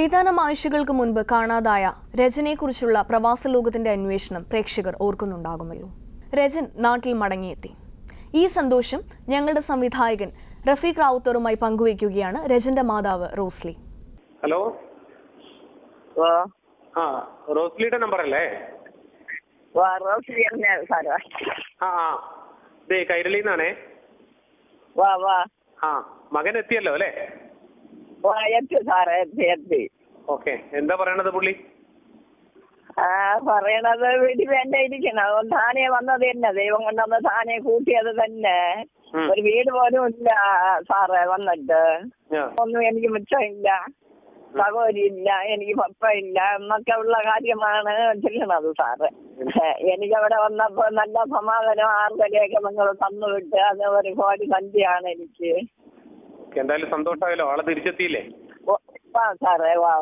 ഏതാനും ആഴ്ചകൾക്ക് മുൻപ് കാണാതായ രജനെക്കുറിച്ചുള്ള പ്രവാസ ലോകത്തിന്റെ അന്വേഷണം പ്രേക്ഷകർ ഓർക്കുന്നുണ്ടാകുമല്ലോ. രജൻ നാട്ടിൽ മടങ്ങിയെത്തി. ഈ സന്തോഷം ഞങ്ങളുടെ സംവിധായകൻ റഫീഖ് റാവുത്തറുമായി പങ്കുവയ്ക്കുകയാണ് രജന്റെ മാതാവ് റോസ്ലി. ഹലോ, റോസ്ലിയുടെ നമ്പർ അല്ലേ? കൈരളിന്നാണേ. മകൻ എത്തിയല്ലോ അല്ലേ? ഓക്കെ, എന്താ പറയണത് പുള്ളി? പറയണത് വീട്ടിൽ വേണ്ട ഇരിക്കണം. താനെ വന്നത് തന്നെ, ദൈവം കൊണ്ടന്ന് താനെ കൂട്ടിയത് തന്നെ. ഒരു വീട് പോലും ഇല്ല സാറേ. വന്നിട്ട് ഒന്നും എനിക്ക് മിച്ചമില്ല, സഹോദരി ഇല്ല, എനിക്ക് പപ്പ ഇല്ല എന്നൊക്കെ ഉള്ള കാര്യമാണ് ചെല്ലണത് സാറ്. എനിക്കവിടെ വന്നപ്പോ നല്ല സമാധാനം, ആർക്കരെയൊക്കെ നിങ്ങൾ തന്നുവിട്ട് അത് ഒരു കോടി സന്ധ്യയാണ് എനിക്ക്. എന്തായാലും സന്തോഷമായല്ലോ, ആളെ തിരിച്ചെത്തിയില്ലേ? സാറേ വാ.